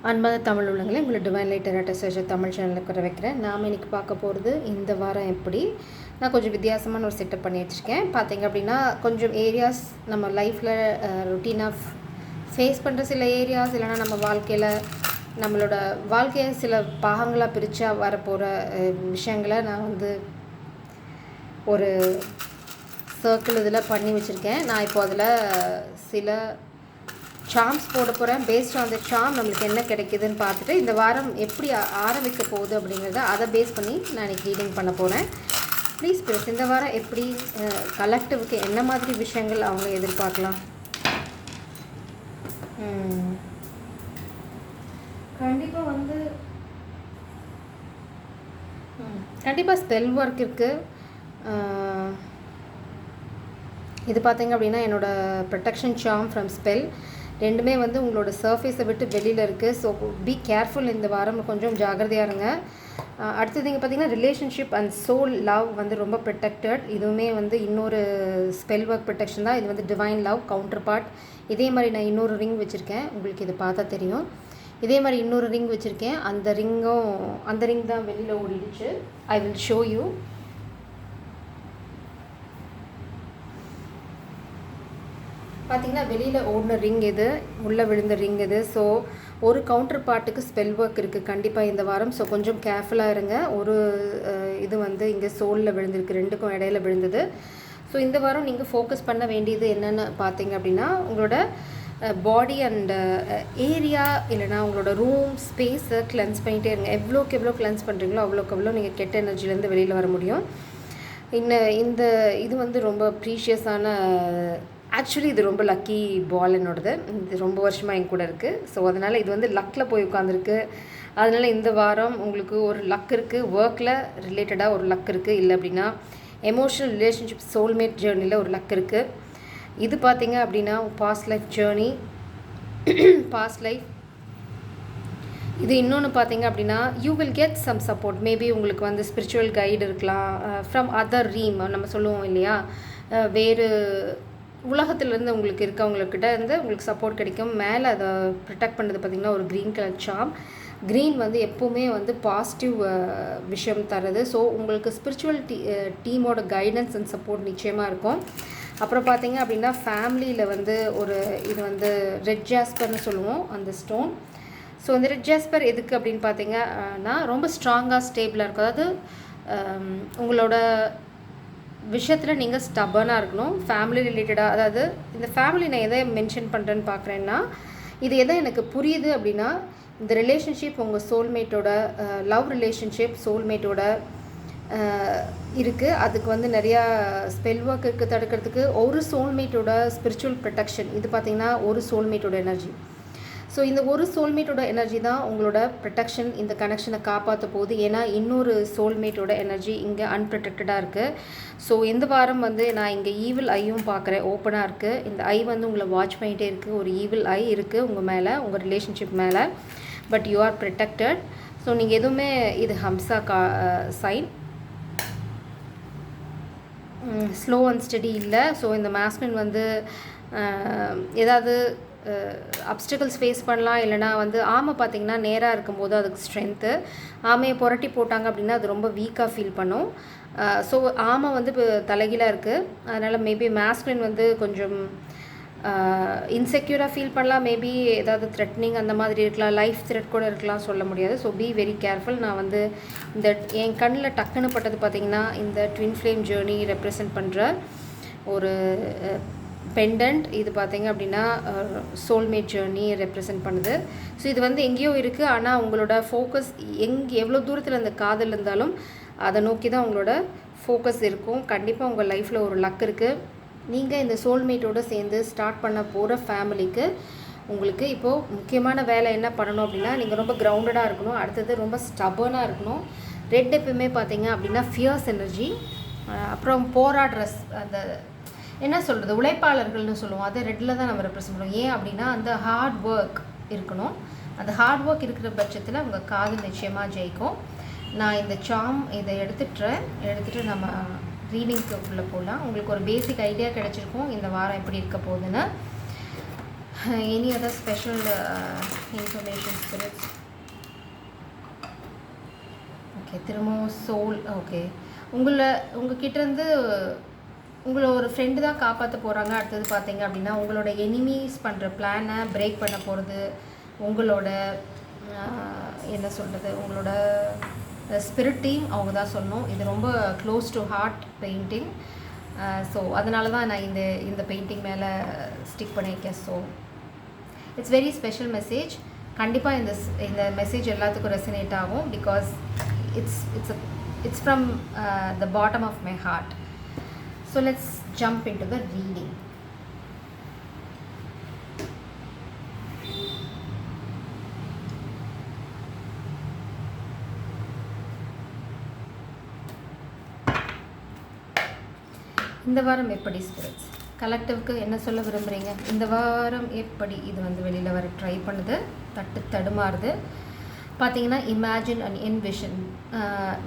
அன்பான தமிழ் உள்ளங்களை உங்களை டிவைன் லைட் டெரட்டர் தமிழ் சேனலில் குறை வைக்கிறேன். நாம் இன்றைக்கி பார்க்க போகிறது இந்த வாரம் எப்படி நான் கொஞ்சம் வித்தியாசமான ஒரு செட்டப் பண்ணி வச்சுருக்கேன். பார்த்தீங்க அப்படின்னா கொஞ்சம் ஏரியாஸ் நம்ம லைஃப்பில் ரொட்டீனாக ஃபேஸ் பண்ணுற சில ஏரியாஸ், இல்லைனா நம்ம வாழ்க்கையில் நம்மளோட வாழ்க்கையை சில பாகங்களாக பிரித்தா வரப்போகிற விஷயங்களை நான் ஒரு சர்க்கிள் இதில் பண்ணி வச்சுருக்கேன். நான் இப்போ அதில் சில சார்ம்ஸ் போட போகிறேன். பேஸ்ட் ஆன் த சார்ம் நம்மளுக்கு என்ன கிடைக்குதுன்னு பார்த்துட்டு இந்த வாரம் எப்படி ஆரம்பிக்க போகுது அப்படிங்கிறத அதை பேஸ் பண்ணி நான் இன்றைக்கி ரீடிங் பண்ண போகிறேன். ப்ளீஸ் ப்ளீஸ் இந்த வாரம் எப்படி கலெக்டிவ்க்கு என்ன மாதிரி விஷயங்கள் அவங்க எதிர்பார்க்கலாம். கண்டிப்பாக ஸ்பெல் ஒர்க் இருக்குது. இது பார்த்தீங்க அப்படின்னா என்னோடய ப்ரொடெக்ஷன் சார்ம் ஃப்ரம் ஸ்பெல் ரெண்டுமே உங்களோட சர்ஃபேஸை விட்டு வெளியில் இருக்குது. So be careful. இந்த வாரம் கொஞ்சம் ஜாகிரதையாக இருங்க. அடுத்தது இங்கே பார்த்தீங்கன்னா ரிலேஷன்ஷிப் அண்ட் சோல் லவ் ரொம்ப ப்ரொடெக்டட். இதுவுமே இன்னொரு ஸ்பெல் ஒர்க் ப்ரொடெக்ஷன் தான். இது டிவைன் லவ் கவுண்டர் பார்ட். இதே மாதிரி நான் இன்னொரு ரிங் வச்சுருக்கேன், உங்களுக்கு இது பார்த்தா தெரியும். இதே மாதிரி இன்னொரு ரிங் வச்சுருக்கேன். அந்த ரிங் தான் வெளியில் ஓடிடுச்சு. I will show you. பார்த்திங்கன்னா வெளியில் ஓடின ரிங் இது, உள்ளே விழுந்த ரிங் இது. ஸோ ஒரு கவுண்டர் பார்ட்டுக்கு ஸ்பெல் ஒர்க் இருக்குது கண்டிப்பாக இந்த வாரம். ஸோ கொஞ்சம் கேர்ஃபுல்லாக இருங்க. ஒரு இது இங்கே சோலில் விழுந்திருக்கு, ரெண்டுக்கும் இடையில விழுந்தது. ஸோ இந்த வாரம் நீங்கள் ஃபோக்கஸ் பண்ண வேண்டியது என்னென்னு பார்த்தீங்க அப்படின்னா உங்களோட பாடி அண்ட் ஏரியா, இல்லைனா உங்களோட ரூம் ஸ்பேஸை கிளென்ஸ் பண்ணிகிட்டே இருங்க. எவ்வளோக்கு எவ்வளோ கிளென்ஸ் பண்ணுறீங்களோ அவ்வளோக்கு எவ்வளோ நீங்கள் கெட்ட எனர்ஜிலேருந்து வெளியில் வர முடியும். இந்த இது ரொம்ப ப்ரீஷியஸான, ஆக்சுவலி இது ரொம்ப லக்கி பால் என்னோடது. இது ரொம்ப வருஷமாக என் கூட இருக்குது. ஸோ அதனால் இது லக்கில் போய் உட்காந்துருக்கு. அதனால் இந்த வாரம் உங்களுக்கு ஒரு லக் இருக்குது. ஒர்க்கில் ரிலேட்டடாக ஒரு லக் இருக்குது. இல்லை அப்படின்னா எமோஷனல் ரிலேஷன்ஷிப் சோல்மேட் ஜேர்னியில் ஒரு லக் இருக்குது. இது பார்த்தீங்க அப்படின்னா past life journey, past life. இது இன்னொன்று பார்த்தீங்க அப்படின்னா you will get some support. Maybe உங்களுக்கு ஸ்பிரிச்சுவல் கைடு இருக்கலாம் ஃப்ரம் அதர் ரீம். நம்ம சொல்லுவோம் இல்லையா, வேறு உலகத்துலேருந்து உங்களுக்கு இருக்கவங்கக்கிட்ட உங்களுக்கு சப்போர்ட் கிடைக்கும். மேலே அதை ப்ரொடெக்ட் பண்ணுறது பார்த்திங்கன்னா ஒரு க்ரீன் கலர் சார்ம். க்ரீன் எப்போவுமே பாசிட்டிவ் விஷயம் தருது. ஸோ உங்களுக்கு ஸ்பிரிச்சுவல் டீமோட கைடன்ஸ் அண்ட் சப்போர்ட் நிச்சயமாக இருக்கும். அப்புறம் பார்த்திங்க அப்படின்னா ஃபேமிலியில் ஒரு இது ரெட் ஜாஸ்பர்னு சொல்லுவோம் அந்த ஸ்டோன். ஸோ இந்த ரெட் ஜாஸ்பர் எதுக்கு அப்படின்னு பார்த்தீங்கன்னா ரொம்ப ஸ்ட்ராங்காக ஸ்டேபிளாக இருக்கும். அதாவது உங்களோட விஷயத்தில் நீங்கள் ஸ்டபனாக இருக்கணும். ஃபேமிலி ரிலேட்டடாக, அதாவது இந்த ஃபேமிலி நான் எதை மென்ஷன் பண்ணுறேன்னு பார்க்குறேன்னா, இது எதை எனக்கு புரியுது அப்படின்னா இந்த ரிலேஷன்ஷிப் உங்கள் சோல்மேட்டோட லவ் ரிலேஷன்ஷிப் சோல்மேட்டோட இருக்குது. அதுக்கு நிறையா ஸ்பெல் ஒர்க் இருக்குது தடுக்கிறதுக்கு. ஒரு சோல்மேட்டோட ஸ்பிரிச்சுவல் ப்ரொடெக்ஷன் இது பார்த்திங்கன்னா ஒரு சோல்மேட்டோட எனர்ஜி. ஸோ இந்த ஒரு சோல்மேட்டோட எனர்ஜி தான் உங்களோட ப்ரொடெக்ஷன், இந்த கனெக்ஷனை காப்பாற்ற போகுது. ஏன்னா இன்னொரு சோல்மேட்டோட எனர்ஜி இங்கே அன்ப்ரொடெக்டடாக இருக்குது. ஸோ இந்த வாரம் நான் இங்கே ஈவில் ஐயும் பார்க்குறேன், ஓப்பனாக இருக்குது. இந்த ஐ உங்களை வாட்ச் பண்ணிகிட்டே இருக்குது. ஒரு ஈவில் ஐ இருக்குது உங்கள் மேலே, உங்கள் ரிலேஷன்ஷிப் மேலே. But you are protected. So நீங்கள் எதுவுமே, இது ஹம்சா சைன், ஸ்லோ அண்ட் ஸ்டடி இல்லை. ஸோ இந்த மாஸ்குலின் ஏதாவது அப்டிக்கல்ஸ் ஃபேஸ் பண்ணலாம். இல்லைனா ஆமை பார்த்திங்கன்னா நேராக இருக்கும்போது அதுக்கு ஸ்ட்ரென்த்து. ஆமையை புரட்டி போட்டாங்க அப்படின்னா அது ரொம்ப வீக்காக ஃபீல் பண்ணும். ஸோ ஆமை இப்போ தலைகீழாக இருக்குது. அதனால் மேபி மாஸ்குலின் கொஞ்சம் இன்செக்யூராக ஃபீல் பண்ணலாம். மேபி ஏதாவது த்ரெட்னிங் அந்த மாதிரி இருக்கலாம், லைஃப் த்ரெட் கூட இருக்கலாம், சொல்ல முடியாது. So be very careful. நான் இந்த என் கண்ணில் டக்குன்னு பட்டது பார்த்திங்கன்னா இந்த ட்வின் ஃப்ளேம் ஜேர்னி ரெப்ரசன்ட் பண்ணுற ஒரு பெண்டன்ட். இது பார்த்திங்க அப்படின்னா சோல்மேட் ஜேர்னி ரெப்ரசன்ட் பண்ணுது. ஸோ இது எங்கேயோ இருக்குது. ஆனால் உங்களோட ஃபோக்கஸ் எவ்வளோ தூரத்தில் அந்த காதல் இருந்தாலும் அதை நோக்கி தான் உங்களோட ஃபோக்கஸ் இருக்கும். கண்டிப்பாக உங்கள் லைஃப்பில் ஒரு லக் இருக்குது. நீங்கள் இந்த சோல்மேட்டோடு சேர்ந்து ஸ்டார்ட் பண்ண போகிற ஃபேமிலிக்கு உங்களுக்கு இப்போது முக்கியமான வேலை என்ன பண்ணணும் அப்படின்னா, நீங்கள் ரொம்ப கிரவுண்டடாக இருக்கணும். அடுத்தது ரொம்ப ஸ்டபர்னாக இருக்கணும். ரெட் எப்பவுமே பார்த்திங்க அப்படின்னா ஃபியர்ஸ் எனர்ஜி. அப்புறம் போராடுற அந்த என்ன சொல்கிறது, உழைப்பாளர்கள்னு சொல்லுவோம். அதை ரெட்டில் தான் நம்ம ரெப்ரசன்ட் பண்ணுவோம். ஏன் அப்படின்னா அந்த ஹார்ட் ஒர்க் இருக்கணும். அந்த ஹார்ட் ஒர்க் இருக்கிற பட்சத்தில் உங்கள் காதல் நிச்சயமாக ஜெயிக்கும். நான் இந்த சார்ம் இதை எடுத்துகிட்டு நம்ம ரீடிங்க்கு உள்ளே போகலாம். உங்களுக்கு ஒரு பேசிக் ஐடியா கிடச்சிருக்கும் இந்த வாரம் எப்படி இருக்க போகுதுன்னு. Any other special information spirits? Okay, திரும்பவும் சோல். ஓகே, உங்ககிட்டேருந்து உங்களை ஒரு ஃப்ரெண்டு தான் காப்பாற்ற போகிறாங்க. அடுத்தது பார்த்தீங்க அப்படின்னா உங்களோட எனிமீஸ் பண்ணுற பிளானை பிரேக் பண்ண போகிறது உங்களோட என்ன சொல்கிறது, உங்களோட ஸ்பிரிட் டீம் அவங்க தான் சொல்லணும். இது ரொம்ப close to heart painting. So அதனால தான் நான் இந்த பெயிண்டிங் மேலே ஸ்டிக் பண்ணியிருக்கேன். So it's very special message. கண்டிப்பாக இந்த மெசேஜ் எல்லாத்துக்கும் ரெசனேட் ஆகும். Because it's from the bottom of my heart. So let's jump into the reading. இந்த வாரம் எப்படி ஸ்பிரிட்ஸ் கலெக்டிவ்க்கு என்ன சொல்ல விரும்புகிறீங்க? இந்த வாரம் எப்படி இது வெளியில் வர ட்ரை பண்ணுது, தடுமாறுது. பார்த்தீங்கன்னா இமேஜின் அண்ட் என்விஷன்.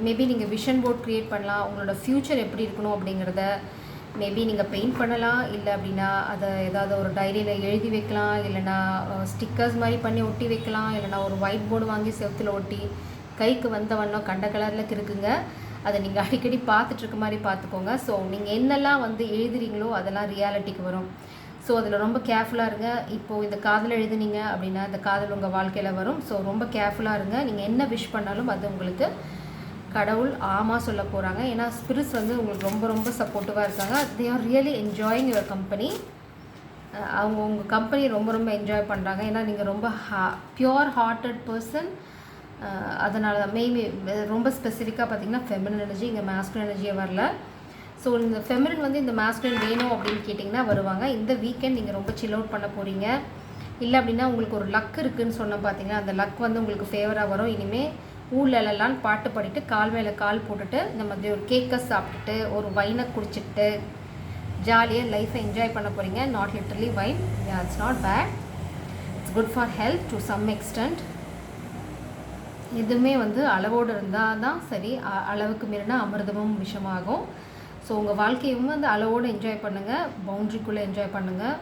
மேபி நீங்கள் விஷன் போர்ட் க்ரியேட் பண்ணலாம். உங்களோட ஃப்யூச்சர் எப்படி இருக்கணும் அப்படிங்கிறத மேபி நீங்கள் பெயிண்ட் பண்ணலாம். இல்லை அப்படின்னா அதை ஏதாவது ஒரு டைரியில் எழுதி வைக்கலாம். இல்லைனா ஸ்டிக்கர்ஸ் மாதிரி பண்ணி ஒட்டி வைக்கலாம். இல்லைனா ஒரு ஒயிட் போர்டு வாங்கி செவுத்தில் ஒட்டி கைக்கு வந்த வண்ணம் கண்ட கலரில் இருக்குங்க. அதை நீங்கள் அடிக்கடி பார்த்துட்ருக்க மாதிரி பார்த்துக்கோங்க. ஸோ நீங்கள் என்னெல்லாம் எழுதுறீங்களோ அதெல்லாம் ரியாலிட்டிக்கு வரும். ஸோ அதில் ரொம்ப கேர்ஃபுல்லாக இருங்க. இப்போது இந்த காதல் எழுதுனீங்க அப்படின்னா இந்த காதல் உங்கள் வாழ்க்கையில் வரும். ஸோ ரொம்ப கேர்ஃபுல்லாக இருங்க. நீங்கள் என்ன விஷ் பண்ணாலும் அது உங்களுக்கு கடவுள் ஆமாம் சொல்ல போகிறாங்க. ஏன்னா ஸ்பிரிட்ஸ் உங்களுக்கு ரொம்ப ரொம்ப சப்போர்ட்டிவாக இருக்காங்க. They are really enjoying your company. அவங்க உங்கள் கம்பெனி ரொம்ப ரொம்ப என்ஜாய் பண்ணுறாங்க. ஏன்னா நீங்கள் ரொம்ப பியோர் ஹார்ட்டட் பர்சன். அதனால தான் மேபி ரொம்ப ஸ்பெசிஃபிக்காக பார்த்தீங்கன்னா ஃபெமினின் எனர்ஜி, இங்கே மாஸ்குலின் எனர்ஜியே வரல. ஸோ இந்த ஃபெமினின் இந்த மாஸ்குலின் வேணும் அப்படின்னு கேட்டிங்கன்னா வருவாங்க. இந்த வீக்கெண்ட் நீங்கள் ரொம்ப சில் அவுட் பண்ண போகிறீங்க. இல்லை அப்படின்னா உங்களுக்கு ஒரு லக் இருக்குதுன்னு சொன்ன பார்த்தீங்கன்னா அந்த லக் உங்களுக்கு ஃபேவராக வரும். இனிமேல் ஊழலெல்லாம் பாட்டு பாடிட்டு கால் மேலே கால் போட்டுட்டு இந்த மாதிரி ஒரு கேக்கை சாப்பிட்டுட்டு ஒரு வைனை குடிச்சிட்டு ஜாலியாக லைஃப்பை என்ஜாய் பண்ண போகிறீங்க. Not literally wine, it's not bad, it's good for health to some extent. எதுவுமே அளவோடு இருந்தால் தான் சரி. அளவுக்கு மீறினா அமிர்தமும் விஷமாகும். ஸோ உங்கள் வாழ்க்கையும் அளவோடு என்ஜாய் பண்ணுங்கள், பவுண்ட்ரிக்குள்ளே என்ஜாய் பண்ணுங்கள்.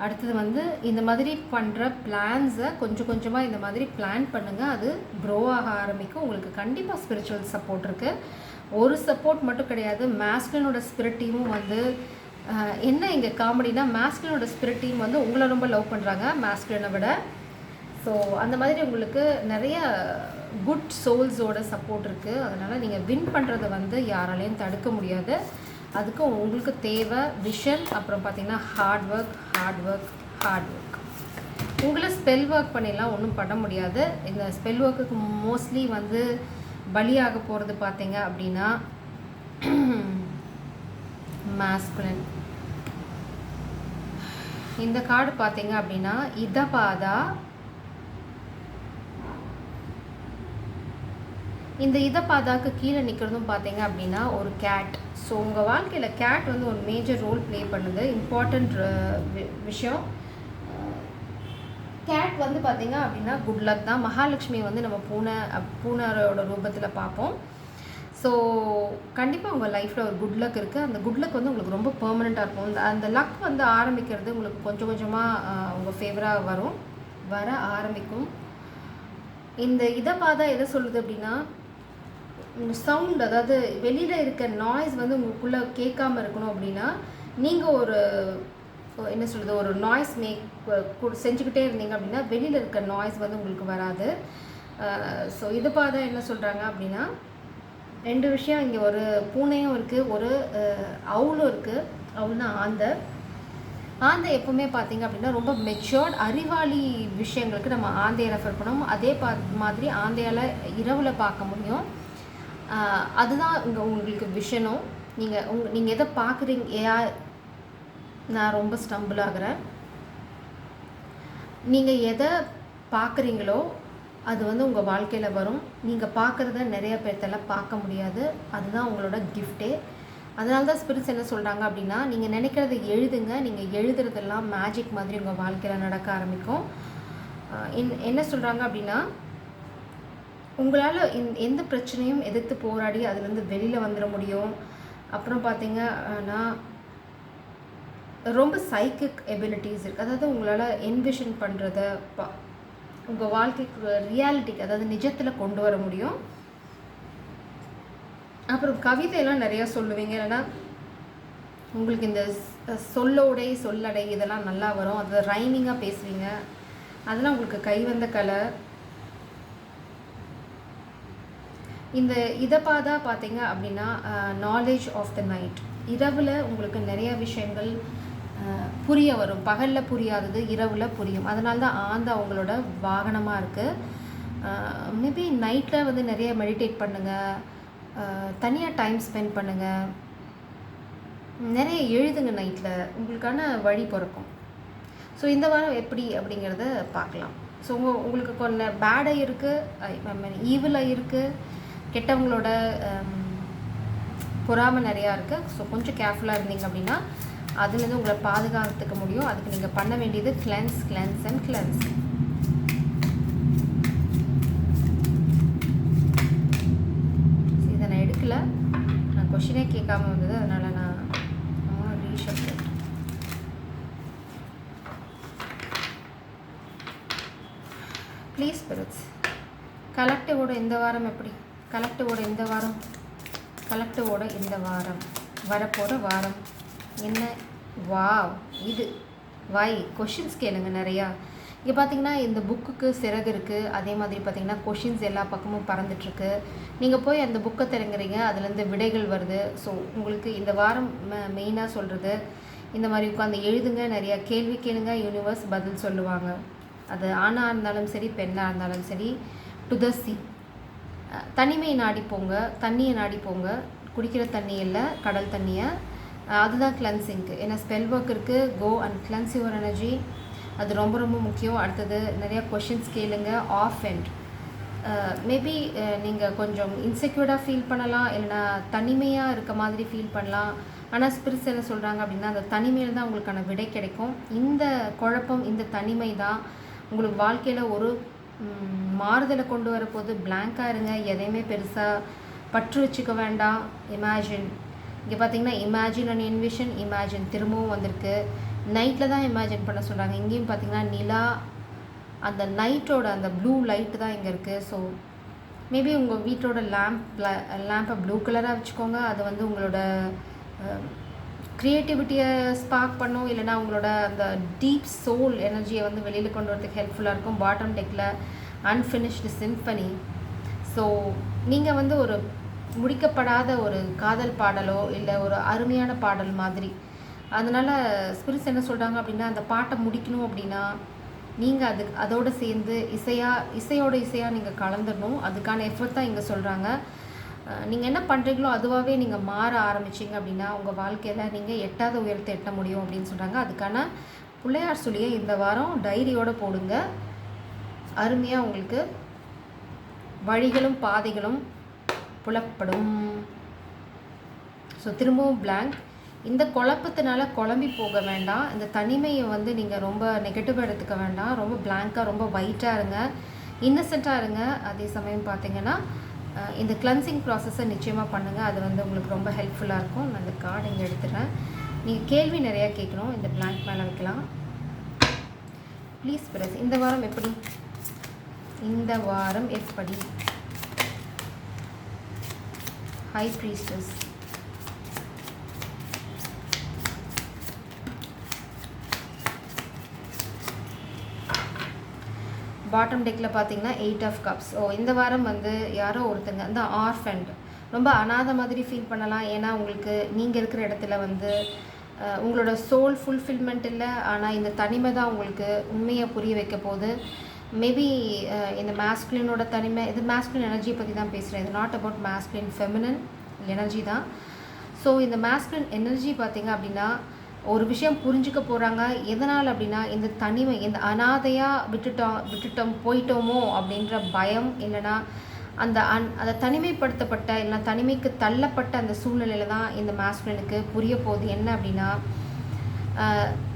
அடுத்தது இந்த மாதிரி பண்ணுற பிளான்ஸை கொஞ்சம் கொஞ்சமாக இந்த மாதிரி பிளான் பண்ணுங்கள். அது க்ரோ ஆக ஆரம்பிக்கும். உங்களுக்கு கண்டிப்பாக ஸ்பிரிச்சுவல் சப்போர்ட் இருக்குது. ஒரு சப்போர்ட் மட்டும் கிடையாது, மாஸ்குலினோட ஸ்பிரிட் டீமும் என்ன இங்கே காமெடினா மாஸ்குலினோட ஸ்பிரிட் டீம் உங்களை ரொம்ப லவ் பண்ணுறாங்க மாஸ்குலினை விட. ஸோ அந்த மாதிரி உங்களுக்கு நிறைய குட் சோல்ஸோட சப்போர்ட் இருக்குது. அதனால் நீங்கள் வின் பண்ணுறதை யாராலையும் தடுக்க முடியாது. அதுக்கு உங்களுக்கு தேவை விஷன், அப்புறம் பார்த்திங்கன்னா ஹார்ட் ஒர்க். உங்களை ஸ்பெல் ஒர்க் பண்ணிடலாம், ஒன்றும் பண்ண முடியாது. இந்த ஸ்பெல் ஒர்க்குக்கு மோஸ்ட்லி பலியாக போகிறது பார்த்தீங்க அப்படின்னா மாஸ்குலின். இந்த கார்டு பார்த்தீங்க அப்படின்னா இதபாதா. இந்த இதபாதாக்கு கீழே நிற்கிறதும் பார்த்தீங்க அப்படின்னா ஒரு கேட். ஸோ உங்கள் வாழ்க்கையில் கேட் ஒரு மேஜர் ரோல் ப்ளே பண்ணுது, இம்பார்ட்டண்ட் விஷயம். கேட் பார்த்தீங்க அப்படின்னா குட் லக் தான். மகாலட்சுமி நம்ம பூனரோட ரூபத்தில் பார்ப்போம். ஸோ கண்டிப்பாக உங்கள் லைஃப்பில் ஒரு குட் லக் இருக்குது. அந்த குட் லக் உங்களுக்கு ரொம்ப பெர்மனெண்ட்டாக இருக்கும். அந்த லக் ஆரம்பிக்கிறது உங்களுக்கு கொஞ்சம் கொஞ்சமாக உங்கள் ஃபேவராக வர ஆரம்பிக்கும். இந்த இதபாதா எதை சொல்லுது அப்படின்னா சவுண்ட், அதாவது வெளியில் இருக்க நாய்ஸ் உங்களுக்குள்ளே கேட்காமல் இருக்கணும் அப்படின்னா நீங்கள் ஒரு என்ன சொல்கிறது, ஒரு நாய்ஸ் செஞ்சுக்கிட்டே இருந்தீங்க அப்படின்னா வெளியில் இருக்க நாய்ஸ் உங்களுக்கு வராது. ஸோ இதபாதா என்ன சொல்கிறாங்க அப்படின்னா ரெண்டு விஷயம். இங்கே ஒரு பூனையும் இருக்குது, ஒரு அவுளும் இருக்குது. அவுள்னா ஆந்தை எப்போவுமே பார்த்தீங்க அப்படின்னா ரொம்ப மெச்சூர்ட் அறிவாளி விஷயங்களுக்கு நம்ம ஆந்தையை ரெஃபர் பண்ணோம். அதே மாதிரி ஆந்தையால் இரவில் பார்க்க முடியும். அதுதான் இங்கே உங்களுக்கு விஷனும். நீங்கள் எதை பார்க்குறீங்க, நான் ரொம்ப ஸ்டம்பிள் ஆகிறேன். நீங்கள் எதை பார்க்குறீங்களோ அது உங்கள் வாழ்க்கையில் வரும். நீங்கள் பார்க்குறத நிறைய பேர்த்தெல்லாம் பார்க்க முடியாது. அதுதான் உங்களோட கிஃப்டே. அதனால தான் ஸ்பிரிட்ஸ் என்ன சொல்கிறாங்க அப்படின்னா நீங்கள் நினைக்கிறத எழுதுங்க. நீங்கள் எழுதுறதெல்லாம் மேஜிக் மாதிரி உங்கள் வாழ்க்கையில் நடக்க ஆரம்பிக்கும். என்ன சொல்கிறாங்க அப்படின்னா உங்களால் எந்த பிரச்சனையும் எதிர்த்து போராடி அதுலேருந்து வெளியில் வந்துட முடியும். அப்புறம் பார்த்தீங்கன்னா ரொம்ப சைக்கிக் எபிலிட்டிஸ் இருக்குது. அதாவது உங்களால் என்விஷன் பண்ணுறத உங்கள் வாழ்க்கைக்கு ரியாலிட்டிக்கு, அதாவது நிஜத்தில் கொண்டு வர முடியும். அப்புறம் கவிதையெல்லாம் நிறையா சொல்லுவீங்க. இல்லைன்னா உங்களுக்கு இந்த சொல்லோடை சொல்லடை இதெல்லாம் நல்லா வரும். அதை ரைமிங்காக பேசுவீங்க. அதெல்லாம் உங்களுக்கு கைவந்த கலை. இதை பார்த்தீங்க அப்படின்னா நாலேஜ் ஆஃப் த நைட். இரவில் உங்களுக்கு நிறைய விஷயங்கள் புரிய வரும். பகலில் புரியாதது இரவில் புரியும். அதனால தான் ஆந்தை அவங்களோட வாகனமாக இருக்குது. மேபி நைட்டில் வந்து நிறைய மெடிடேட் பண்ணுங்கள், தனியாக டைம் ஸ்பெண்ட் பண்ணுங்கள், நிறைய எழுதுங்க. நைட்டில் உங்களுக்கான வழி பிறக்கும். ஸோ இந்த வாரம் எப்படி அப்படிங்கிறத பார்க்கலாம். ஸோ உங்களுக்கு கொஞ்சம் பேடாக இருக்குது, ஈவிலாக இருக்குது, கெட்டவங்களோட பொறாமை நிறையா இருக்குது. ஸோ கொஞ்சம் கேர்ஃபுல்லாக இருந்தீங்க அப்படின்னா அதுலேருந்து உங்களை பாதுகாத்துக்க முடியும். அதுக்கு நீங்கள் பண்ண வேண்டியது கிளென்ஸ் அண்ட் கிளென்ஸ். இதை நான் எடுக்கலை, நான் கொஷினே கேட்காம வந்தது, அதனால் நான் ரீஷர்ட். ப்ளீஸ் ஸ்பிரிட்ஸ், கலெக்டிவோட இந்த வாரம் எப்படி? கலெக்டிவோட இந்த வாரம் வரப்போகிற வாரம் என்ன? வாவ், இது வை கொஷின்ஸ் கேளுங்க நிறையா. இங்கே பார்த்தீங்கன்னா இந்த புக்குக்கு சிறகு இருக்குது. அதே மாதிரி பார்த்தீங்கன்னா கொஷின்ஸ் எல்லா பக்கமும் பறந்துட்டுருக்கு. நீங்கள் போய் அந்த புக்கை திறங்குறீங்க, அதுலேருந்து விடைகள் வருது. ஸோ உங்களுக்கு இந்த வாரம் மெயினாக சொல்கிறது இந்த மாதிரி உட்காந்து எழுதுங்க, நிறையா கேள்வி கேளுங்க, யூனிவர்ஸ் பதில் சொல்லுவாங்க. அது ஆணாக இருந்தாலும் சரி, பெண்ணாக இருந்தாலும் சரி. டு த சி, தனிமையை நாடி போங்க, தண்ணியை நாடி போங்க. குடிக்கிற தண்ணி இல்லை, கடல் தண்ணியை. அதுதான் கிளென்சிங்க்கு. ஏன்னா ஸ்பெல் ஒர்க் இருக்குது. Go and cleanse your energy. அது ரொம்ப ரொம்ப முக்கியம். அடுத்தது நிறையா கொஷின்ஸ் கேளுங்க. ஆஃப் அண்ட் மேபி நீங்கள் கொஞ்சம் இன்செக்யூர்டாக ஃபீல் பண்ணலாம், இல்லைனா தனிமையாக இருக்க மாதிரி ஃபீல் பண்ணலாம். ஆனால் ஸ்பிரிட்ஸ் என்ன சொல்கிறாங்க அப்படின்னா அந்த தனிமையில் தான் உங்களுக்கான விடை கிடைக்கும். இந்த குழப்பம், இந்த தனிமை தான் உங்களுக்கு வாழ்க்கையில் ஒரு மாறுதலை கொண்டு வரப்போது. பிளாங்காக இருங்க, எதையுமே பெருசாக பற்று வச்சுக்க வேண்டாம். இமேஜின், இங்கே பார்த்தீங்கன்னா இமேஜின் அண்ட் என்விஷன். இமேஜின் திரும்பவும் வந்திருக்கு. நைட்டில் தான் இமேஜின் பண்ண சொல்கிறாங்க. இங்கேயும் பார்த்தீங்கன்னா நிலா, அந்த நைட்டோட அந்த ப்ளூ லைட்டு தான் இங்கே இருக்குது. ஸோ மேபி உங்கள் வீட்டோட லேம்பை ப்ளூ கலராக வச்சுக்கோங்க. அது வந்து உங்களோட க்ரியேட்டிவிட்டியை ஸ்பார்க் பண்ணும், இல்லைனா உங்களோட அந்த டீப் சோல் எனர்ஜியை வந்து வெளியில் கொண்டு வரதுக்கு ஹெல்ப்ஃபுல்லாக இருக்கும். பாட்டம் டெக்கில் அன்ஃபினிஷ்டு சிம்பனி. ஸோ நீங்கள் வந்து ஒரு முடிக்கப்படாத ஒரு காதல் பாடலோ இல்லை ஒரு அருமையான பாடல் மாதிரி. அதனால் ஸ்பிரிட்ஸ் என்ன சொல்கிறாங்க அப்படின்னா அந்த பாட்டை முடிக்கணும் அப்படின்னா நீங்கள் அதோடு சேர்ந்து இசையாக நீங்கள் கலந்துடணும். அதுக்கான எஃபர்ட் தான் இங்கே சொல்கிறாங்க. நீங்கள் என்ன பண்ணுறீங்களோ அதுவாகவே நீங்கள் மாற ஆரம்பிச்சிங்க அப்படின்னா உங்கள் வாழ்க்கையில் நீங்கள் எட்டாத உயரத்தை எட்ட முடியும் அப்படின்னு சொல்கிறாங்க. அதுக்கான பிள்ளையார் சொல்லியை இந்த வாரம் டைரியோடு போடுங்க. அருமையாக உங்களுக்கு வழிகளும் பாதைகளும் புலப்படும். ஸோ திரும்பவும் பிளாங்க். இந்த குழப்பத்தினால குழம்பி போக வேண்டாம். இந்த தனிமையை வந்து நீங்கள் ரொம்ப நெகட்டிவாக எடுத்துக்க வேண்டாம். ரொம்ப பிளாங்காக, ரொம்ப ஒயிட்டாக இருங்க, இன்னசென்ட்டாக இருங்க. அதே சமயம் பார்த்தீங்கன்னா இந்த கிளென்சிங் ப்ராசஸை நிச்சயமாக பண்ணுங்கள். அது வந்து உங்களுக்கு ரொம்ப ஹெல்ப்ஃபுல்லாக இருக்கும். நான் இந்த கார்டு இங்கே எடுத்துகிறேன். நீங்கள் கேள்வி நிறையா கேட்கணும், இந்த பிளாங்க் மேலே வைக்கலாம். ப்ளீஸ் பிரஸ், இந்த வாரம் எப்படி? இந்த வாரம் எப்படி? ஹை ப்ரீஸ்டஸ், பாட்டம் டெக்கில் பார்த்தீங்கன்னா 8 ஆஃப் கப்ஸ். இந்த வாரம் வந்து யாரோ ஒருத்தங்க அந்த ஆர்ஃபண்ட் ரொம்ப அனாதை மாதிரி ஃபீல் பண்ணலாம். ஏன்னா உங்களுக்கு நீங்கள் இருக்கிற இடத்துல வந்து உங்களோட சோல் ஃபுல்ஃபில்மெண்ட் இல்லை. ஆனால் இந்த தனிமை தான் உங்களுக்கு உண்மையை புரிய வைக்க போகுது. மேபி இந்த மேஸ்குலினோட தனிமை, இது மேஸ்குலின் எனர்ஜியை பற்றி தான் பேசுகிறேன். இது not about masculine, feminine energy தான். ஸோ இந்த மேஸ்குலின் எனர்ஜி பார்த்திங்க அப்படின்னா ஒரு விஷயம் புரிஞ்சுக்க போகிறாங்க. எதனால் அப்படின்னா இந்த தனிமை, இந்த அனாதையாக போயிட்டோமோ அப்படின்ற பயம், இல்லைனா அந்த தனிமைப்படுத்தப்பட்ட இல்லைனா தனிமைக்கு தள்ளப்பட்ட அந்த சூழ்நிலையில் தான் இந்த மேஸ்குலினுக்கு புரிய போகுது. என்ன அப்படின்னா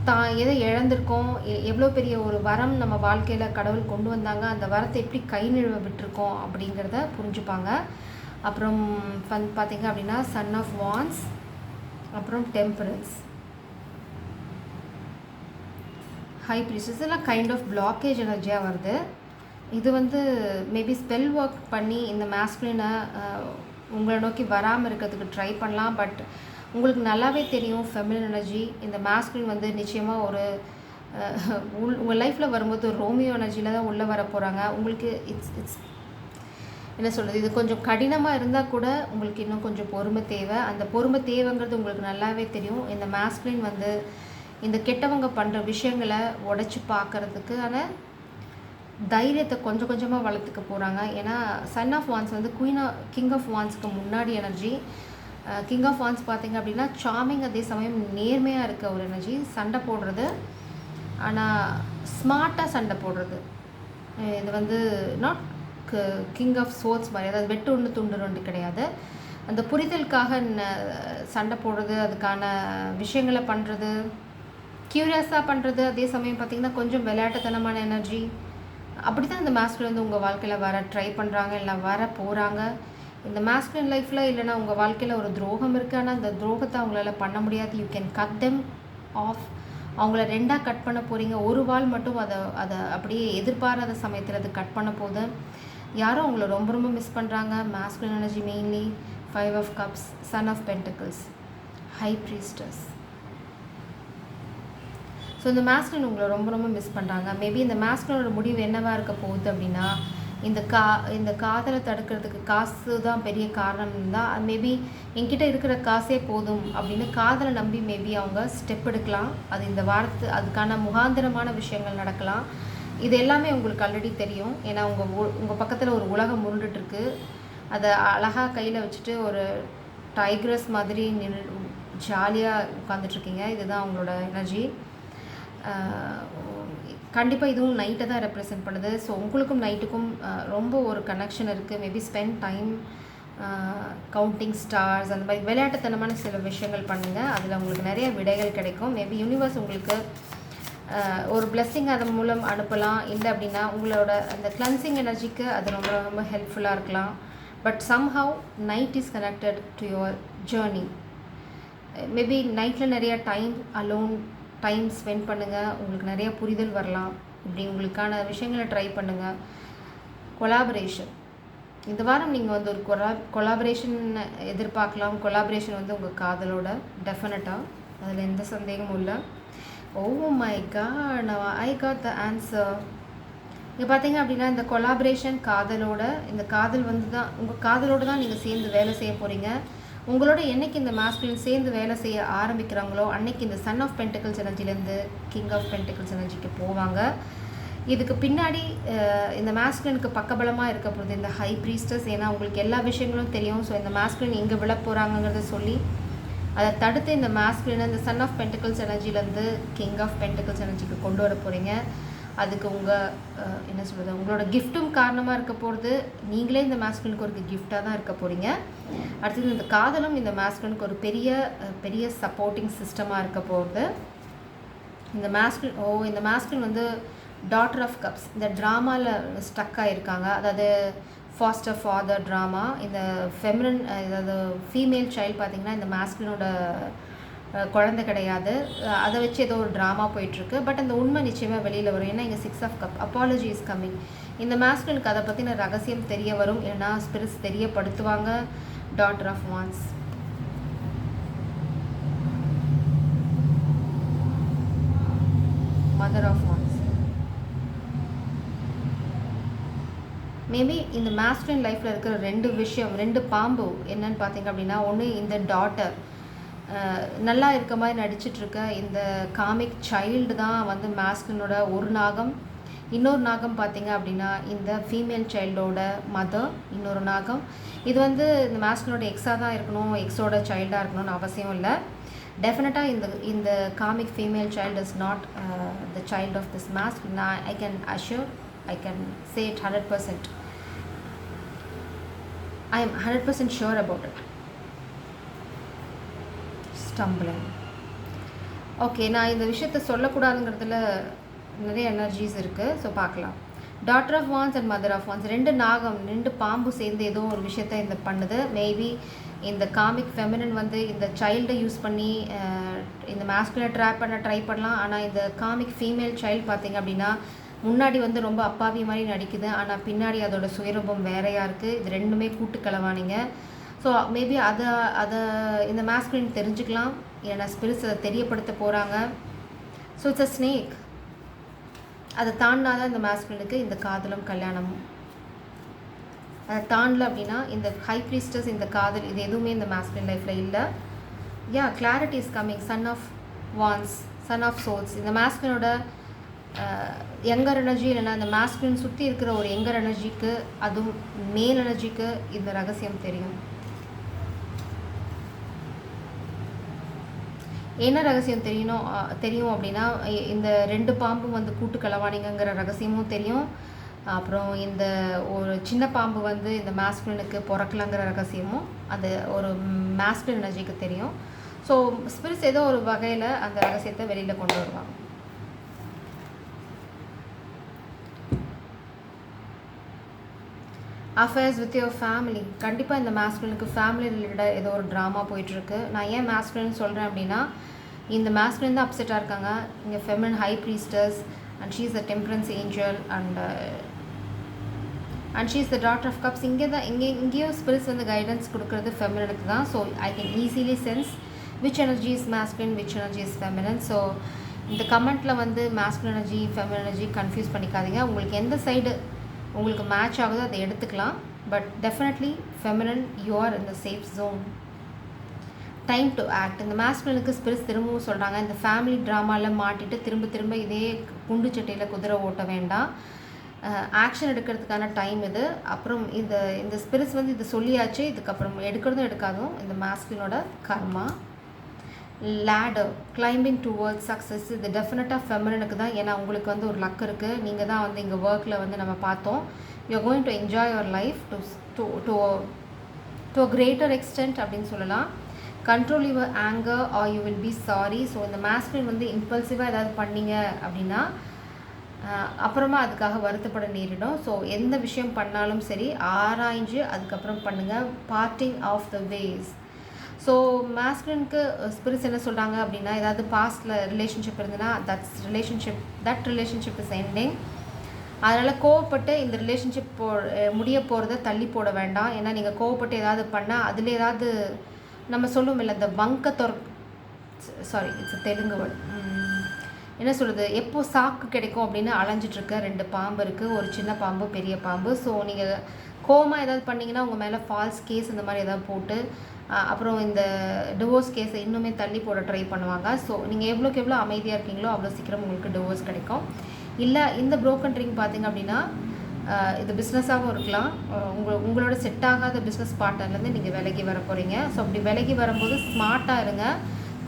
தான் எதை இழந்திருக்கோம், எவ்வளோ பெரிய ஒரு வரம் நம்ம வாழ்க்கையில் கடவுள் கொண்டு வந்தாங்க, அந்த வரத்தை எப்படி கை நழுவ விட்டுருக்கோம் அப்படிங்கிறத புரிஞ்சுப்பாங்க. அப்புறம் பார்த்திங்க அப்படின்னா சன் ஆஃப் வான்ஸ், அப்புறம் டெம்பரன்ஸ். ஹை ப்ரீஸ்டஸ் இதெல்லாம் கைண்ட் ஆஃப் பிளாக்கேஜ் எனர்ஜியாக வருது. இது வந்து மேபி ஸ்பெல் ஒர்க் பண்ணி இந்த மாஸ்குலினை உங்களை நோக்கி வராமல் இருக்கிறதுக்கு ட்ரை பண்ணலாம். பட் உங்களுக்கு நல்லாவே தெரியும் ஃபெமினின் எனர்ஜி இந்த மாஸ்குலின் வந்து நிச்சயமாக ஒரு உங்கள் லைஃப்பில் வரும்போது ஒரு ரோமியோ எனர்ஜியில் தான் உள்ளே வர போகிறாங்க. உங்களுக்கு இட்ஸ் என்ன சொல்கிறது, இது கொஞ்சம் கடினமாக இருந்தால் கூட உங்களுக்கு இன்னும் கொஞ்சம் பொறுமை தேவை. அந்த பொறுமை தேவைங்கிறது உங்களுக்கு நல்லாவே தெரியும். இந்த மாஸ்குலின் வந்து இந்த கெட்டவங்க பண்ணுற விஷயங்களை உடச்சி பார்க்குறதுக்கான தைரியத்தை கொஞ்சம் கொஞ்சமாக வளர்த்துக்க போகிறாங்க. ஏன்னா சன் ஆஃப் வான்ஸ் வந்து கிங் ஆஃப் வான்ஸ்க்கு முன்னாடி எனர்ஜி. கிங் ஆஃப் வான்ஸ் பார்த்திங்க அப்படின்னா சாமிங், அதே சமயம் நேர்மையாக இருக்க ஒரு எனர்ஜி. சண்டை போடுறது, ஆனால் ஸ்மார்ட்டாக சண்டை போடுறது. இது வந்து நாட் கிங் ஆஃப் சோர்ட்ஸ் மாதிரி, அதாவது வெட்டு ஒன்று துண்டு ரெண்டு கிடையாது. அந்த புரிதலுக்காக சண்டை போடுறது, அதுக்கான விஷயங்களை பண்ணுறது, க்யூரியஸாக பண்ணுறது. அதே சமயம் பார்த்திங்கன்னா கொஞ்சம் விளையாட்டுத்தனமான எனர்ஜி. அப்படி தான் இந்த மாஸ்குலின் வந்து உங்கள் வாழ்க்கையில் வர ட்ரை பண்ணுறாங்க, இல்லை வர போகிறாங்க. இந்த மாஸ்குலின் லைஃப்பில் இல்லைனா உங்கள் வாழ்க்கையில் ஒரு துரோகம் இருக்குது, ஆனால் அந்த துரோகத்தை அவங்களால பண்ண முடியாது. You can cut them off. அவங்கள ரெண்டாக கட் பண்ண போகிறீங்க. ஒரு வால் மட்டும் அதை அப்படியே எதிர்பாராத சமயத்தில் அது கட் பண்ண போகுது. யாரும் அவங்கள ரொம்ப ரொம்ப மிஸ் பண்ணுறாங்க. Masculine energy mainly 5 of Cups, Son of Pentacles, High Priestess. So இந்த மாஸ்குலின் உங்களை ரொம்ப ரொம்ப மிஸ் பண்ணுறாங்க. மேபி இந்த மாஸ்குலினோட முடிவு என்னவாக இருக்க போகுது அப்படின்னா, இந்த காதலை தடுக்கிறதுக்கு காசு தான் பெரிய காரணம் தான். மேபி என்கிட்ட இருக்கிற காசே போதும் அப்படின்னு காதலை நம்பி மேபி அவங்க ஸ்டெப் எடுக்கலாம். அது இந்த அதுக்கான முகாந்திரமான விஷயங்கள் நடக்கலாம். இது எல்லாமே உங்களுக்கு ஆல்ரெடி தெரியும். ஏன்னா உங்கள் பக்கத்தில் ஒரு உலகம் உருண்டுட்டுருக்கு. அதை அழகாக கையில் வச்சுட்டு ஒரு டைக்ரஸ் மாதிரி ஜாலியாக உட்காந்துட்ருக்கீங்க. இதுதான் அவங்களோட எனர்ஜி. கண்டிப்பாக இதுவும் நைட்டை தான் ரெப்ரசென்ட் பண்ணுது. ஸோ உங்களுக்கும் நைட்டுக்கும் ரொம்ப ஒரு கனெக்ஷன் இருக்குது. Maybe spend time counting stars, அந்த மாதிரி விளையாட்டுத்தனமான சில விஷயங்கள் பண்ணுங்கள். அதில் உங்களுக்கு நிறைய விடைகள் கிடைக்கும். மேபி யூனிவர்ஸ் உங்களுக்கு ஒரு பிளெஸ்ஸிங் அதன் மூலம் அனுப்பலாம். இல்லை அப்படின்னா உங்களோட அந்த கிளன்சிங் எனர்ஜிக்கு அது ரொம்ப ரொம்ப ஹெல்ப்ஃபுல்லாக இருக்கலாம். But somehow night is connected to your journey. Maybe நைட்டில் நிறையா டைம் ஸ்பெண்ட் பண்ணுங்கள். உங்களுக்கு நிறைய புரிதல் வரலாம். இப்படி உங்களுக்கான விஷயங்களை ட்ரை பண்ணுங்கள். கொலாபரேஷன், இந்த வாரம் நீங்கள் வந்து ஒரு கொலாபரேஷன் எதிர்பார்க்கலாம். கொலாபரேஷன் வந்து உங்கள் காதலோட டெஃபினட்டாக, அதில் எந்த சந்தேகமும் இல்லை. Oh my God, I got the answer. இங்கே பார்த்தீங்க அப்படின்னா இந்த கொலாபரேஷன் இந்த காதல் வந்து தான் உங்கள் காதலோடு தான் நீங்கள் சேர்ந்து வேலை செய்ய போகிறீங்க. உங்களோட என்னைக்கு இந்த மாஸ்குலின் சேர்ந்து வேலை செய்ய ஆரம்பிக்கிறாங்களோ அன்னைக்கு இந்த சன் ஆஃப் பென்டிகல்ஸ் எனர்ஜிலேருந்து கிங் ஆஃப் பென்டிகல்ஸ் எனர்ஜிக்கு போவாங்க. இதுக்கு பின்னாடி இந்த மாஸ்குலினுக்கு பக்கபலமாக இருக்க போகிறது இந்த ஹை ப்ரீஸ்டஸ். ஏன்னா உங்களுக்கு எல்லா விஷயங்களும் தெரியும். ஸோ இந்த மாஸ்குலின் எங்கே விழ போகிறாங்கங்கிறத சொல்லி அதை தடுத்து இந்த மாஸ்குலினை இந்த சன் ஆஃப் பென்டிகல்ஸ் எனர்ஜிலேருந்து கிங் ஆஃப் பென்டிகல்ஸ் எனர்ஜிக்கு கொண்டு வர போகிறீங்க. அதுக்கு உங்களோட கிஃப்ட்டும் காரணமாக இருக்க போகிறது. நீங்களே இந்த மாஸ்குலினுக்கு ஒரு கிஃப்டாக தான் இருக்க போகிறீங்க. அடுத்தது இந்த காதலும் இந்த மாஸ்குலினுக்கு ஒரு பெரிய சப்போர்ட்டிங் சிஸ்டமாக இருக்க போகிறது. இந்த மாஸ்குலின் வந்து டாட்டர் ஆஃப் கப்ஸ், இந்த ட்ராமாவில் ஸ்டக் ஆகிருக்காங்க. அதாவது ஃபாஸ்டர் ஃபாதர் ட்ராமா. இந்த அதாவது ஃபீமேல் சைல்டு பார்த்திங்கன்னா இந்த மாஸ்குலினோட குழந்தை கிடையாது. அதை வச்சு ஏதோ ஒரு ட்ராமா போயிட்டுருக்கு. பட் அந்த உண்மை நிச்சயமாக வெளியில் வரும். ஏன்னா இங்கே 6 of Cups, apology is coming. இந்த மாஸ்குலினுக்கு அதை பற்றின ரகசியம் தெரிய வரும். ஏன்னா ஸ்பிரிட்ஸ் தெரியப்படுத்துவாங்க. Daughter of wands, mother of wands. Maybe இந்த மாஸ்குலின் லைஃப்பில் இருக்கிற ரெண்டு பாம்பு என்னன்னு பார்த்தீங்க அப்படின்னா, ஒன்று இந்த டாட்டர் நல்லா இருக்க மாதிரி நடிச்சிட்ருக்க இந்த காமிக் சைல்டு தான் வந்து மாஸ்குலினோட ஒரு நாகம். இன்னொரு நாகம் பார்த்திங்க அப்படின்னா இந்த ஃபீமேல் சைல்டோட மதர், இன்னொரு நாகம். இது வந்து இந்த மாஸ்குலினோட எக்ஸாக தான் இருக்கணும், எக்ஸோட சைல்டாக இருக்கணும்னு அவசியம் இல்லை. டெஃபினட்டாக இந்த comic female child is not the child of this masculine. I can say it 100%. I am 100% sure about it. Stumbling. Okay, நான் இந்த விஷயத்த சொல்லக்கூடாதுங்கிறதுல நிறைய எனர்ஜிஸ் இருக்குது. ஸோ பார்க்கலாம். Daughter of wands and mother of wands, ரெண்டு பாம்பு சேர்ந்து ஏதோ ஒரு விஷயத்த இந்த பண்ணுது. மேபி இந்த காமிக் ஃபெமினின் வந்து இந்த சைல்டை யூஸ் பண்ணி இந்த மாஸ்குலினை ட்ராப் பண்ண ட்ரை பண்ணலாம். ஆனால் இந்த காமிக் ஃபீமேல் சைல்டு பார்த்திங்க அப்படின்னா முன்னாடி வந்து ரொம்ப அப்பாவி மாதிரி நடிக்குது, ஆனால் பின்னாடி அதோட சுயரூபம் வேறையாக இருக்குது. இது ரெண்டுமே கூட்டு கலவானிங்க. ஸோ மேபி அதை இந்த மாஸ்குலின் தெரிஞ்சுக்கலாம், ஏன்னா ஸ்பிரிட்ஸ் அதை தெரியப்படுத்த போகிறாங்க. So it's a snake. அதை தாண்டினாதான் இந்த மாஸ்குலினுக்கு இந்த காதலும் கல்யாணமும். அதை தாண்டல அப்படின்னா இந்த ஹை ப்ரீஸ்டஸ், இந்த காதல், இது எதுவுமே இந்த மாஸ்குலின் லைஃப்பில் இல்லை. Yeah, clarity is coming. Son of wands, son of souls. இந்த மாஸ்குலினோட யங்கர் எனர்ஜி, இல்லைன்னா இந்த மாஸ்குலின் சுற்றி இருக்கிற ஒரு யங்கர் எனர்ஜிக்கு, அதுவும் மேல் எனர்ஜிக்கு இந்த ரகசியம் தெரியும். என்ன ரகசியம் தெரியும் அப்படின்னா, இந்த 2 பாம்பும் வந்து கூட்டு களவாணிங்கிற ரகசியமும் தெரியும். அப்புறம் இந்த ஒரு சின்ன பாம்பு வந்து இந்த மாஸ்குலினுக்கு பிறக்கலங்கிற ரகசியமும் அது ஒரு மாஸ்குலின் எனர்ஜிக்கு தெரியும். ஸோ ஸ்பிரிட்ஸ் ஏதோ ஒரு வகையில் அந்த ரகசியத்தை வெளியில் கொண்டு வருவாங்க. Affairs with your family. கண்டிப்பாக இந்த மாஸ்குலினுக்கு ஃபேமிலி ரிலேட்டடாக ஏதோ ஒரு ட்ராமா போயிட்டுருக்கு. நான் ஏன் மாஸ்குலின் சொல்கிறேன் அப்படின்னா, இந்த மாஸ்குலின் தான் அப்செட்டாக இருக்காங்க. இங்கே feminine high priestess and she is the temperance angel and she is the daughter of cups. இங்கேயும் ஸ்பிரிட்ஸ் வந்து கைடன்ஸ் கொடுக்குறது ஃபெமினனுக்கு தான். So I can easily sense which energy is masculine, which energy is feminine. So இந்த கமெண்ட்டில் வந்து masculine energy, feminine energy confuse பண்ணிக்காதீங்க. உங்களுக்கு எந்த சைடு உங்களுக்கு மேட்ச் ஆகுதோ அதை எடுத்துக்கலாம். But definitely feminine, you are in the safe zone. Time to act. இந்த மாஸ்குலினுக்கு ஸ்பிரிட்ஸ் திரும்பவும் சொல்கிறாங்க, இந்த ஃபேமிலி ட்ராமாவில் மாட்டிட்டு திரும்ப இதே குண்டு சட்டையில் குதிரை ஓட்ட வேண்டாம். ஆக்ஷன் எடுக்கிறதுக்கான டைம் இது. அப்புறம் இந்த ஸ்பிரிட்ஸ் வந்து இது சொல்லியாச்சு, இதுக்கப்புறம் எடுக்கிறதும் எடுக்காதும் இந்த மாஸ்குலினோட கர்மா. Ladder, climbing towards success. இது டெஃபினட்டாக ஃபெமினனுக்கு தான். ஏன்னா உங்களுக்கு வந்து ஒரு லக் இருக்குது. நீங்கள் தான் வந்து இங்கே ஒர்க்கில் வந்து நம்ம பார்த்தோம், you are going to enjoy your life to a greater extend அப்படின்னு சொல்லலாம். Control your anchor are you will be sorry. So இந்த மாஸ்குலின் வந்து இம்பல்சிவாக ஏதாவது பண்ணீங்க அப்படின்னா அப்புறமா அதுக்காக வருத்தப்பட நேரிடும். ஸோ எந்த விஷயம் பண்ணாலும் சரி ஆராய்ஞ்சு அதுக்கப்புறம் பண்ணுங்கள். Parting of the ways. So மாஸ்குலினுக்கு ஸ்பிரிட்ஸ் என்ன சொல்கிறாங்க அப்படின்னா, ஏதாவது பாஸ்டில் ரிலேஷன்ஷிப் இருந்ததுன்னா தட் ரிலேஷன்ஷிப் இஸ் எண்டிங். அதனால் கோவப்பட்டு இந்த ரிலேஷன்ஷிப் முடிய போகிறத தள்ளி போட வேண்டாம். ஏன்னா நீங்கள் கோவப்பட்டு ஏதாவது பண்ணால் அதில் ஏதாவது நம்ம சொல்லுவோம் இல்லை, இந்த இட்ஸ் தெலுங்கு வேர்டு, என்ன சொல்கிறது, எப்போ சாக்கு கிடைக்கும் அப்படின்னு அலைஞ்சிட்ருக்க 2 பாம்பு இருக்குது, ஒரு சின்ன பாம்பு, பெரிய பாம்பு. ஸோ நீங்கள் கோவமாக ஏதாவது பண்ணிங்கன்னா உங்கள் மேலே ஃபால்ஸ் கேஸ் இந்த மாதிரி ஏதாவது போட்டு அப்புறம் இந்த டிவோர்ஸ் கேஸை இன்னுமே தள்ளி போட ட்ரை பண்ணுவாங்க. ஸோ நீங்கள் எவ்வளோக்கு எவ்வளோ அமைதியாக இருக்கீங்களோ அவ்வளோ சீக்கிரம் உங்களுக்கு டிவோர்ஸ் கிடைக்கும். இல்லை இந்த ப்ரோக்கன் ரிங் பார்த்திங்க அப்படின்னா இது பிஸ்னஸாகவும் இருக்கலாம். உங்களோட செட் ஆகாத பிஸ்னஸ் பார்ட்னர்லேருந்து நீங்கள் விலகி வர போகிறீங்க. ஸோ அப்படி விலகி வரும்போது ஸ்மார்ட்டாக இருங்க.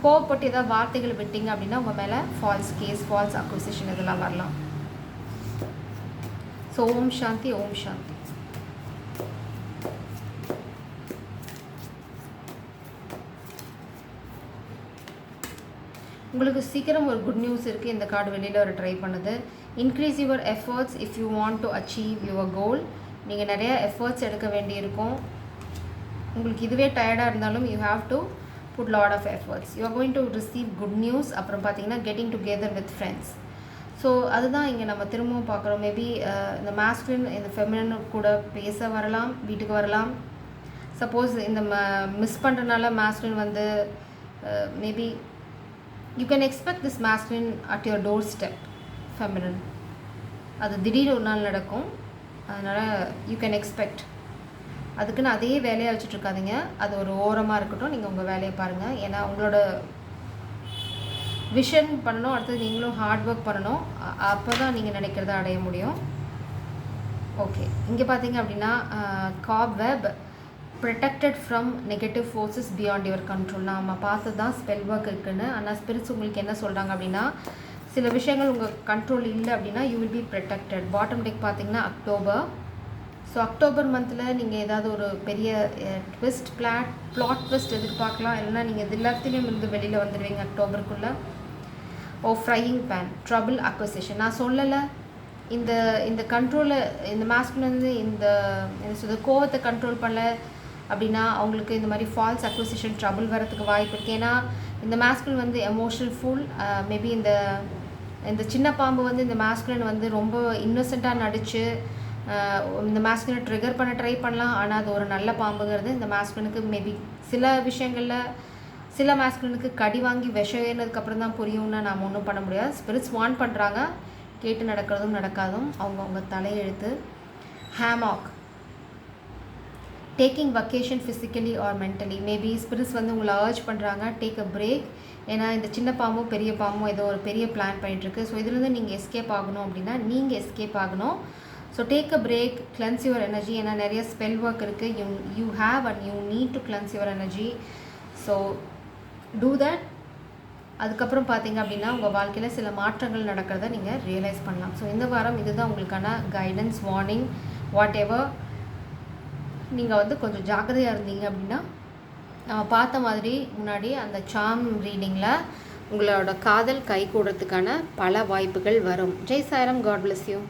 கோவப்பட்டு ஏதாவது வார்த்தைகள் விட்டீங்க அப்படின்னா உங்கள் மேலே ஃபால்ஸ் கேஸ், ஃபால்ஸ் அக்யூசிஷன் இதெல்லாம் வரலாம். ஸோ ஓம் சாந்தி, ஓம் சாந்தி. உங்களுக்கு சீக்கிரம் ஒரு குட் நியூஸ் இருக்குது. இந்த கார்டு வெளியில் வர ட்ரை பண்ணுது. Increase your efforts if you want to achieve your goal. நீங்கள் நிறைய எஃபர்ட்ஸ் எடுக்க வேண்டியிருக்கும். உங்களுக்கு இதுவே டயர்டாக இருந்தாலும் you have to put lot of efforts. You are going to receive good news. அப்புறம் பார்த்தீங்கன்னா getting together with friends. So அதுதான் இங்கே நம்ம திரும்பவும் பார்க்குறோம். மேபி இந்த மாஸ்குலின் இந்த ஃபெமினன் கூட பேச வரலாம், வீட்டுக்கு வரலாம். சப்போஸ் இந்த மிஸ் பண்ணுறதுனால மாஸ்குலின் வந்து maybe you can expect this masculine at your door step feminine. அது திடீர் ஒரு நாள் நடக்கும். அதனால் யூ கேன் எக்ஸ்பெக்ட். அதுக்குன்னு அதே வேலையை வச்சுட்ருக்காதீங்க. அது ஒரு ஓரமாக இருக்கட்டும், நீங்கள் உங்கள் வேலையை பாருங்கள். ஏன்னா உங்களோட விஷன் பண்ணணும், அடுத்தது நீங்களும் ஹார்ட் ஒர்க் பண்ணணும். அப்போ தான் நீங்கள் நினைக்கிறத அடைய முடியும். ஓகே, இங்கே பார்த்தீங்க அப்படின்னா cobweb protected from negative forces beyond your control. நாம் பார்த்து தான் ஸ்பெல் ஒர்க் இருக்குன்னு. ஆனால் ஸ்பிரிட்ஸ் உங்களுக்கு என்ன சொல்கிறாங்க அப்படின்னா, சில விஷயங்கள் உங்கள் கண்ட்ரோல் இல்லை அப்படின்னா you will be protected. Bottom tech பார்த்தீங்கன்னா அக்டோபர். ஸோ அக்டோபர் மந்தில் நீங்கள் ஏதாவது ஒரு பெரிய ட்விஸ்ட் பிளாட் ட்விஸ்ட் எதிர்பார்க்கலாம். இல்லைனா நீங்கள் இது எல்லாத்துலேயும் இருந்து வெளியில் வந்துடுவீங்க அக்டோபருக்குள்ளே. Frying pan, trouble acquisition. நான் சொல்லலை, இந்த கண்ட்ரோலை இந்த மாஸ்குலின் வந்து இந்த என்ன சொல்கிறது கோவத்தை கண்ட்ரோல் பண்ணல அப்படின்னா அவங்களுக்கு இந்த மாதிரி ஃபால்ஸ் அக்வசிஷன் ட்ரபிள் வரதுக்கு வாய்ப்பு இருக்குது. ஏன்னா இந்த மாஸ்குலின் வந்து எமோஷனல் ஃபுல், மேபி இந்த இந்த சின்ன பாம்பு வந்து இந்த மாஸ்குலின் வந்து ரொம்ப இன்னோசென்ட்டாக நடித்து இந்த மாஸ்குலினை ட்ரிகர் பண்ண ட்ரை பண்ணலாம். ஆனால் அது ஒரு நல்ல பாம்புங்கிறது இந்த மாஸ்குலினுக்கு மேபி சில விஷயங்களில் சில மாஸ்குலினுக்கு கடி வாங்கி விஷம் ஏறினதுக்கப்புறம் தான் புரியும்னா நாம் ஒன்றும் பண்ண முடியாது. ஸ்பிரிட்ஸ் வார்ன் பண்ணுறாங்க, கேட்டு நடக்கிறதும் நடக்காதும் அவங்க தலையெழுத்து. Hammock, taking vacation physically or mentally. Maybe spirits வந்து உங்களை அர்ஜ் பண்ணுறாங்க, டேக் அ பிரேக். ஏன்னா இந்த சின்ன பாம்பும் பெரிய பாம்பும் ஏதோ ஒரு பெரிய பிளான் பண்ணிகிட்ருக்கு. ஸோ இதுலேருந்து நீங்கள் எஸ்கேப் ஆகணும் அப்படின்னா நீங்கள் எஸ்கேப் ஆகணும். So take a break, cleanse your energy. ஏன்னா நிறைய ஸ்பெல் ஒர்க் இருக்குது, you have and you need to cleanse your energy. So do that. அதுக்கப்புறம் பார்த்தீங்க அப்படின்னா உங்கள் வாழ்க்கையில் சில மாற்றங்கள் நடக்கிறத நீங்கள் ரியலைஸ் பண்ணலாம். ஸோ இந்த வாரம் இதுதான் உங்களுக்கான கைடன்ஸ், வார்னிங், வாட் எவர். நீங்கள் வந்து கொஞ்சம் ஜாக்கிரதையாக இருந்தீங்க அப்படின்னா நம்ம பார்த்த மாதிரி முன்னாடி அந்த சாம் ரீடிங்கில் உங்களோட காதல் கை கூடுறதுக்கான பல வாய்ப்புகள் வரும். Jai Sairam, God bless you.